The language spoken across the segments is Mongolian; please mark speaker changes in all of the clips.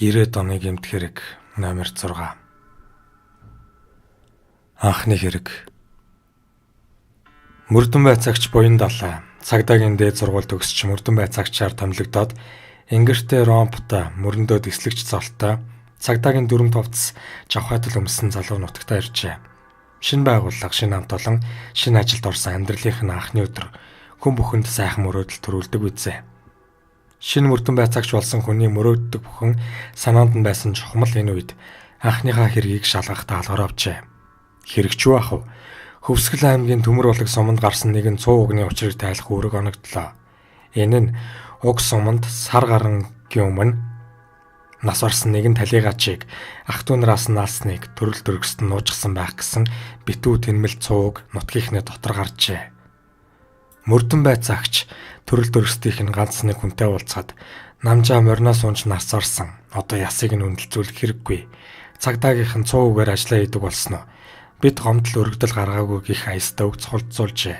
Speaker 1: 90-ад оны гэмт хэрэг номер 6. Анхны хэрэг. Мөрдөн байцаагч буян далай цагдаагийн дээд сургууль төгсч мөрдөн байцаагчаар томилогдоод ингэртэй ромпта мөрөндөө дэслэгч золтой цагдаагийн дүрм товц жавхайтал өмссөн залуу нутагтаа иржээ. Шинэ байгууллага, шинэ амт олон, шинэ ажилд орсон амьдралынх нь анхны өдөр хүн бүхэнд сайхан мөрөөдөл төрүүлдэг үзээ. Шинэ мөрдөн байцаагч болсон хүний мөрөөддөг бүхэн санаанд нь байсан чухмал энэ үед анхныхаа хэргийг шалгах даалгавар авчээ. Хэрэгчүү ах уу? Хөвсгөл аймгийн Төмөр улаг суманд гарсан нэгэн 100 угны учрыг тайлах үүрэг оногдлоо. Энэ нь уг суманд сар гарангийн өмнө нас орсон нэгэн талигачийг ах トゥ нараас наалсныг төрөл төрөсөд нуужсан байх гэсэн битүү тэнмэл цууг нутгийнхнээ дотор гарчээ. Мөрдөн байцаагч төрөл төрөстийнх нь ганц нэг хүнтэй уулзаад намжаа мориноос унж нарс орсон. Одоо ясыг нь үнэлцүүлэх хэрэггүй. Цагдаагийнх нь 100 үгээр ажиллаа хийдэг болсон нь бид гомдол өргөдөл гаргаагүй гих аястаа үг цулцуулжээ.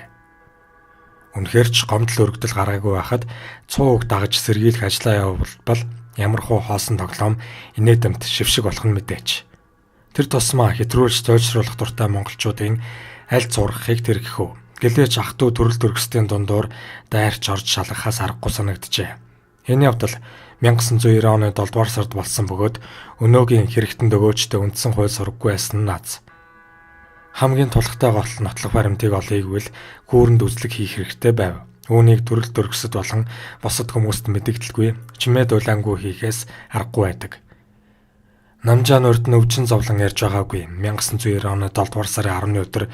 Speaker 1: Үнэхээр ч гомдол өргөдөл гаргаагүй байхад 100 үг дагаж сэргийлэх ажлаа явуулбал ямар хуу хоосон тоглоом инээдэмт шившиг болох нь мэдээч. Тэр тусмаа хэтрүүлж зөөлшруулах дуртай монголчуудын аль зургахыг тэргэхүү. Гэлээч ах トゥ төрөл төрөстийн дундуур дайрч орж шалгахаас аргагүй санагджээ. Энэ явдал 1990 оны 7 дугаар сард болсон бөгөөд өнөөгийн хэрэгтэн дөгөөжтэй үндсэн хууль сургаггүй байсан нь наз. Хамгийн тулхтай гол нотлох баримтыг олъёг үл гүүрэнд үзлэг хийх хэрэгтэй байв. Үүнийг төрөл төрөсөд болон бусад хүмүүст мэдэгдэлгүй чимээ дулаангүй хийхээс аргагүй байдаг. Намжаа нурд нь өвчин зовлон ярьж байгаагүй 1990 оны 7 дугаар сарын 10-ны өдөр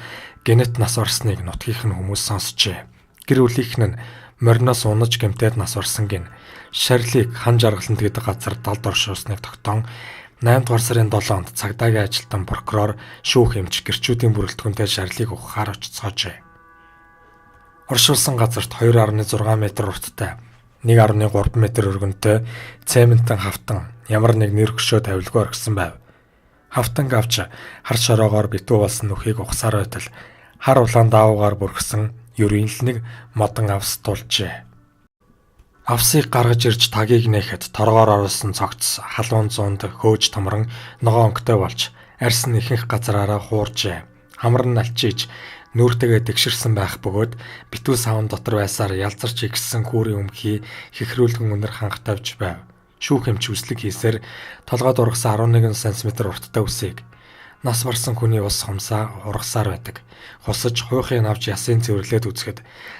Speaker 1: генет нас орсныг нутгийнх нь хүмүүс сонсчээ. Гэр бүлийнх нь мориноос унаж гэмтээд нас орсон гин шарлыг хан жаргалант гэдэг газар далд оршуулсныг тогтоон 8 дугаар сарын 7-нд цагдаагийн ажилтан прокурор шүүх эмч гэрчүүдийн бүрэлдэхүүнтэй шарлыг ухахаар очицоожээ. Оршуулсан газарт 2.6 м урттай 1.3 м өргөнтэй цементэн хавтан ямар нэг нэр хөшөө тавилгүй оргисон байв. Хавтан гавч хар шороогоор битүү болсон нүхийг ухсаар байтал хар улаан даавуугаар бүрхсэн ерийн л нэг модон авс тулжээ. Авсыг гаргаж ирж тагийг нээхэд торгоор оруулсан цогц халуун зуунд хөөж томрон ногоон өнгөтэй болж арьс нь ихэнх газараараа хууржээ. Хамар нь алчиж нүүртэйгээ тэгшэрсэн байх бөгөөд битүү савн дотор байсаар ялзарч игсэн хүүрийн өмхий хихрүүлгэн өнөр ханх тавьж байв. Шүүх эмч үслэг хийсээр толгойд ургасан 11 см урттай үсийг нас барсан хүний ус хумсаа ургасаар байдаг. Хусаж хуйхыг авч ясын цэвэрлээд үзэхэд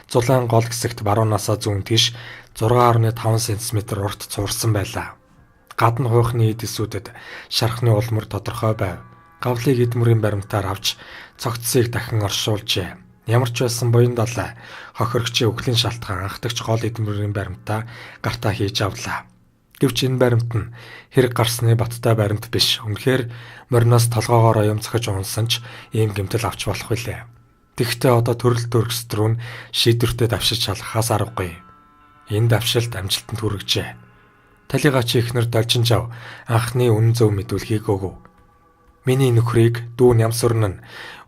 Speaker 1: зулаан гол хэсэгт баруунасаа зүүн тийш 6.5 см урт цуурсан байлаа. Гадна хуйхны эдисүүдэд шархны улмөр тодорхой байв. Гавлыг эдмүрийн баримтаар авч цогцсыг дахин оршуулжээ. Ямар ч байсан буян далай хохирогчийн өвглийн шалтгаан анхдагч гол эдмүрийн баримтаа гартаа хийж авлаа. Гэвч энэ баримт нь хэрэг гарсны баттай баримт биш. Үнэхээр мориноос толгоогоор оёмцохож унсан ч ийм гэмтэл авч болох билээ. Тэгэхдээ одоо төрөл төрөсд рүү шийдвэртэй давшиж шалгахаас аргагүй. Энэ давшилт амжилтанд хүргэжээ. Талигачийн эхнэр Должинжав анхны үнэн зөв мэдүүлгийг өгөв. Миний нөхрийг дүү Нямсүрн нь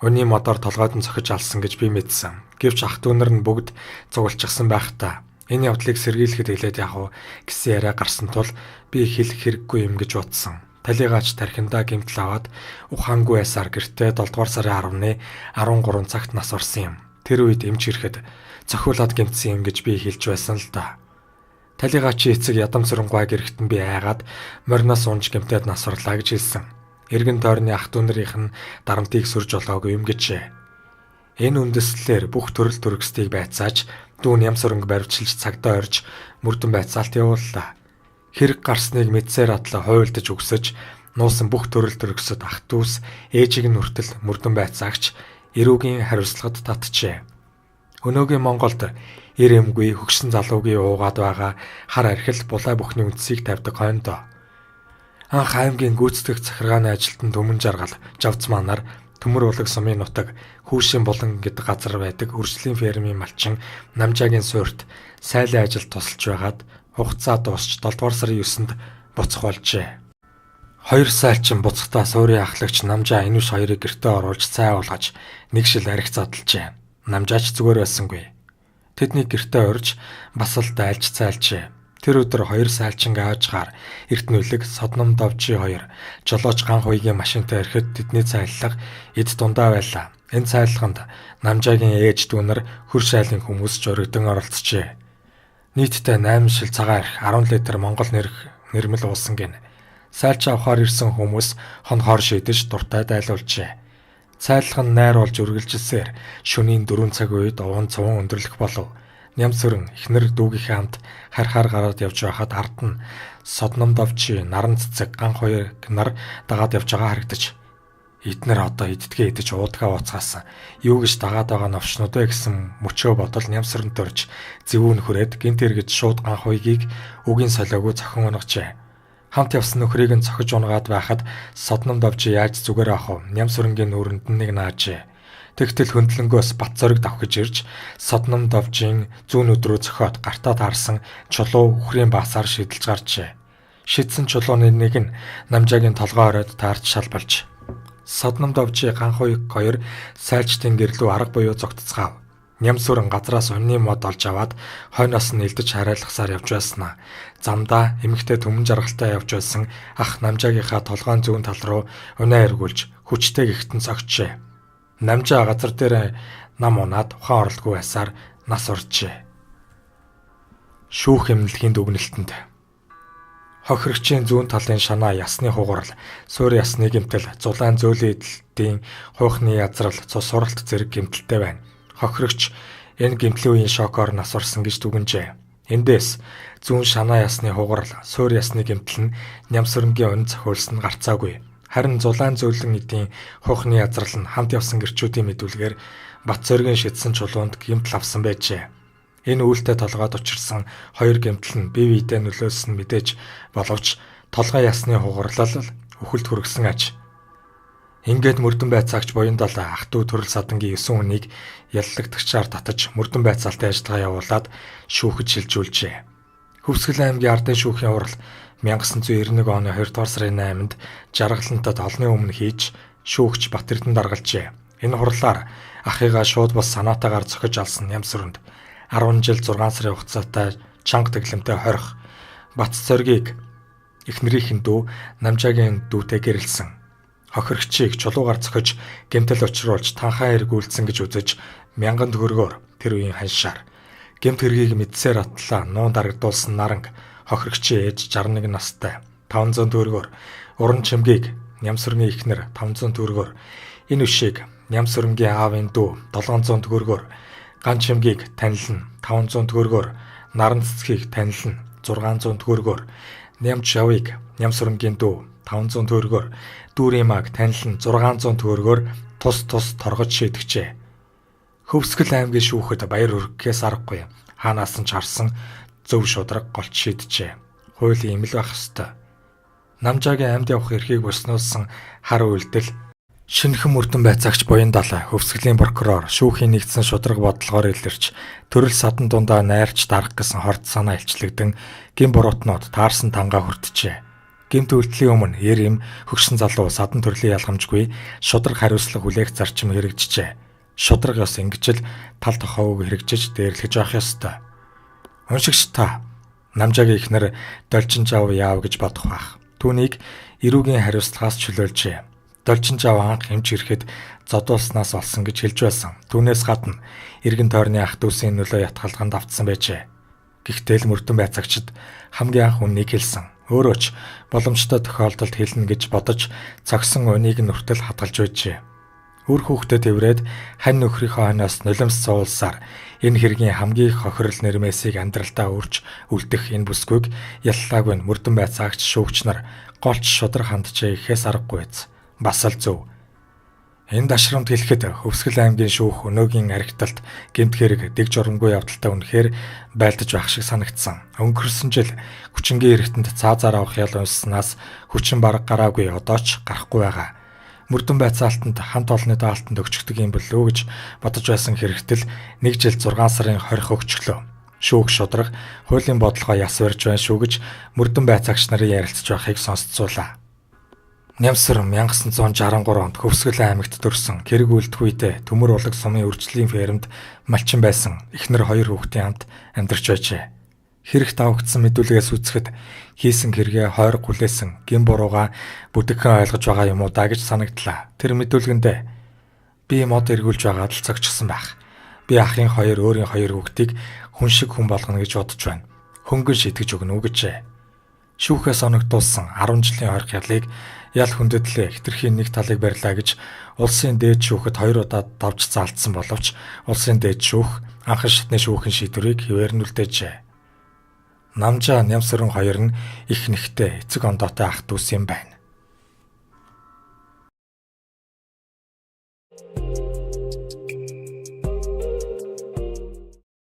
Speaker 1: өний модоор толгойд нь цохиж алсан гэж би мэдсэн. Гэвч ах トゥ нар нь бүгд цугулчихсан байх та. Энэ явдлыг сэргийлэхэд хэлээд явах гэсэн яриа гарсан тул би хэлэх хэрэггүй юм гэж бодсон. Талигаач тархиндаа гэмтэл аваад ухаангүй байсаар гэртээ 7 дугаар сарын 10-ны 13 цагт нас орсон юм. Тэр үед эмч ирэхэд цохиулаад гэмтсэн юм гэж би хэлж байсан л да. Талигаачийн эцэг ядам сүрэнгуай гэрэгт нь би айгаад мориноос унж гэмтээд нас орлаа гэж хэлсэн. Эргэн тойрны ах トゥ нарынх нь дарамтыг сөрж олоогүй юм гэжээ. Энэ үндэслэлээр бүх төрөл төрөстийг байцааж дүү Нямсүрэнг баривчилж цагдаа орж мөрдөн байцаалт явууллаа. Хэрэг гарсныг мэдсээр атлаа хуйлдаж өгсөж нуусан бүх төрөл төрөсөд ах トゥ ус ээжиг нь хүртэл мөрдөн байцаагч эрүүгийн хариуцлагад татжээ. Өнөөгийн Монголд эр эмгүй хөгшин залуугийн уугаад байгаа хар архил булаа бүхний үндсийг тавьдаг хойндоо. Анх аймгийн гүйцэтгэх захиргааны ажилтан Төмөн жаргал Жавцманаар Төмөр улаг сумын нутаг Хүүшийн булан гэдэг газар байдаг өрсөлийн фермийн малчин Намжаагийн суурьт сайлын ажил тусалж байгаад хугацаа дуусч 7 дугаар сарын 9-нд буцах болжээ. 2 сайлчин буцахдаа суурийн ахлагч Намжаа Энүш хоёрыг гэртээ оруулж цай уулгаж нэг шил арх задлжээ. Намжаач зүгээр байсангүй. Тэдний гэртээ орж бас л дайлж цайлжээ. Тэр өдөр хоёр сайлчин аажгаар эрт нүлэг Содном Довжи хоёр жолооч ганх уйгийн машинтай ирэхэд тэдний цайллага эд дундаа байлаа. Энэ цайллаганд Намжаагийн ээж дүүнэр хөр шайлын хүмүүс журигдан оролцжээ. Нийтдээ 8 шил цагаан арх 10 литр Монгол нэрмэл уусан гин. Сайлч авахаар ирсэн хүмүүс хонхоор шийдэж дуртай дайлуулжээ. Цайллага нь найр болж үргэлжилсээр шөнийн 4 цаг үед уун цуван өндөрлөх болов. Нямсүрэн эхнэр дүүгийнхээ хамт харахаар гараад явж байхад ард нь Содном Довжи наран цэцэг ганх хоёр нар дагаад явж байгаа харагдаж эднэр одоо иддгээ идэж уудгаа ууцгаасан юу гэж дагаад байгаа новчнууд вэ гэсэн мөчөө бодол нямсүрэн төрж зэвүүн хүрээд гинт эргэж шууд ганх хоёгийг үгийн солиогүй цохин унгажээ. Хамт явсан нөхрийг нь цохиж унгаад байхад Содном Довжи яаж зүгээр ах вэ? Нямсүрэнгийн нүүрэнд нэг наажээ. Тэгтэл хөндлөнгөөс бат зориг давхиж ирж Содном Довжийн зүүн өдрөө зөхиод гартаа таарсан чулуу үхрийн баасаар шидэлж гарчээ. Шидсэн чулууны нэг нь Намжаагийн толгой оройд таарч шалбалж. Содном Довжи ганх хоёр сайлчдын гэрлүү арга буюу зогтцгаав. Нямсүрэн газраас унны мод олж аваад хойноос нь элдэж харайлгасаар явж байснаа. Замдаа эмэгтэй төмөн жаргалтай явж байсан ах Намжаагийнхаа толгойн зүүн тал руу унаа эргүүлж хүчтэй гихтэн цогчжээ. Намжаа газар дээр нам унаад ухаан оролгүй байсаар нас урджээ. Шүүх эмнэлгийн дүгнэлтэнд хохирогчийн зүүн талын шанаа ясны хугарал, суур ясны гэмтэл, зулаан зөөлөн эдлэлтийн хуухны язрал, цус суралт зэрэг гэмтэлтэй байна. Хохирогч энэ гэмтлийн үеийн шокоор нас урсан гэж дүгнжээ. Эндээс зүүн шанаа ясны хугарал, суур ясны гэмтэл нь Нямсүрэнгийн онь зохиулсан гарцаагүй. Харин зулаан зөөлөн эдийн хуухны язрал нь хамт явсан гэрчүүдийн мэдүүлгээр бат зоригийн шидсэн чулуунд гэмтэл авсан байжээ. Энэ үйлдэлтэй толгойд учирсан хоёр гэмтэл нь бие биедээ нөлөөлсөн мэдээж боловч толгой ясны хугарлал үхэлд хүргэсэн аж. Ингээд мөрдөн байцаагч буян далаа ах トゥ төрөл садангийн 9 хүнийг яллагдагчаар татаж мөрдөн байцаалтын ажиллагаа явуулаад шүүхэд шилжүүлжээ. Хөвсгөл аймгийн ардын шүүхийн урал 1991 оны 2 дугаар сарын 8-нд жаргалантад олны өмнө хийж шүүгч Батэрдэн даргалжээ. Энэ хурлаар ахыгаа шууд бус санаатаагаар зохиж алсан Нямсүрэнд 10 жил 6 сарын хугацаатай чанга тэглэмтэй хорих Бац зоригийг эхнэрийнхэн дүү Намжаагийн дүүтэй гэрэлсэн. Хохирогчийг чулуугаар зохиж гэмтэл учруулж танхаа эргүүлсэн гэж үзэж 1000 төгрөгөөр тэр үеийн ханшаар гэмт хэргийг мэдсээр атлаа нуун дарагдуулсан наранг хохирогчийн ээж 61 настай 500 төгрөгөөр уран чимгийг Нямсүрэнгийн эхнэр 500 төгрөгөөр энэ үшийг Нямсүрэнгийн аавын дүү 700 төгрөгөөр ган чимгийг танилна 500 төгрөгөөр наран цэцгийг танилна 600 төгрөгөөр Нямж явыг Нямсүрэнгийн дүү 500 төгрөгөөр дүүрийн маг танилна 600 төгрөгөөр тус торгож шийдэгчээ. Хөвсгөл аймгийн шүүхэд баяр хүргэхээс аргагүй хаанаас нь ч харсан зөв шударга голч шийджээ. Хуулийн им л байх ёстой. Намжаагийн амьд явах эрхийг боснуулсан хар үйлдэл шинэхэн мөрдөн байцаагч буян далаа хөвсгөлийн прокурор шүүхийн нэгдсэн шударга бодлогоор илэрч төрөл садан дундаа найрч дарах гэсэн хорт санаа илчлэгдэн гин буруутнууд таарсан тангаа хүртжээ. Гэмт үйлдэлийн өмнө ер им хөгшин залуу садан төрлийн ялгамжгүй шударга хариуцлага хүлээх зарчим хэрэгжижээ. Шударга ёс ингэж л тал тохоог хэрэгжиж дээрлэж авах ёстой. Уншигч та Намжаагийн эхнэр Должин жав яав гэж бодох бах. Түүнийг эрүүгийн хариуцлагаас чөлөөлжээ. Должин жав анх хэмж ирэхэд зодуулснаас олсон гэж хэлж байсан. Түүнээс гадна эргэн тойрны ах дүүсийн нөлөө ятгалганд автсан байжээ. Гэхдээ л мөрдөн байцаагчид хамгийн анх үннийг хэлсэн. Өөрөө ч боломжтой тохиолдолд хэлнэ гэж бодож цогсон үнийг нүртэл хадгалж байжээ. Үр хүүхдэд эврээд хань нөхрийнхөө хойноос нулимс суулсаар энэ хэргийн хамгийн их хохирол нэрмээсийг амьдралдаа үрж үлдэх энэ бүсгүйг яллаагүй мөрдөн байцаагч шүүгч нар голч шудраг хандчээ ихээс аргагүй биз. Бас л зөв. Энэ дашрамд хэлэхэд Хөвсгөл аймгийн шүүх өнөөгийн аригталт гэмт хэрэг дэг журамгүй явдалтай үнэхээр байлдаж байх шиг санагдсан. Өнгөрсөн жил хүчингийн хэрэгтэнд цаазаар авах ял унснаас хүчин бараг гараагүй одоо ч гарахгүй байгаа. Мөрдөн байцаалтанд хамт олонны даалтанд өгчдөг юм болов уу гэж бодож байсан хэрэгтэл 1 жил 6 сарын 20 өгчлөө. Шүүх шудраг хуулийн бодлогоо яс барьж байна шүү гэж мөрдөн байцаагч нарын ярилцж байхыг сонсцуулаа. Нямсүрэн 1963 онд Хөвсгөл аймагт төрсэн хэрэг үйлдэх үедээ Төмөр улаг сумын үржлийн фермд малчин байсан эхнэр 2 хүүхдийн хамт амьдарч байжээ. Хэрэг давагдсан мэдүүлгээс үзэхэд хийсэн хэрэгээ хойрог хүлээсэн гин бурууга бүдэгхэн ойлгож байгаа юм уу да гэж санагдлаа. Тэр мэдүүлгэндээ би мод эргүүлж байгаад л цогчсон байх. Би ахын хоёр өөрийн хоёр хүүхдийг хүн шиг хүн болгоно гэж бодож байна. Хөнгөн шитгэж өгнө үү гэжээ. Шүүхээ соногдуулсан 10 жилийн ойрох ялыг ял хүндэтлээ хэтэрхийн нэг талыг барьлаа гэж улсын дээд шүүхэд 2 удаа давж заалтсан боловч улсын дээд шүүх анхан шатны шүүхийн шийдвэрийг хэвээр нь үлдээжээ. Намжаа Нямсран хоёр нь их нэгтэй эцэг ондоотой ах дүүс юм байна.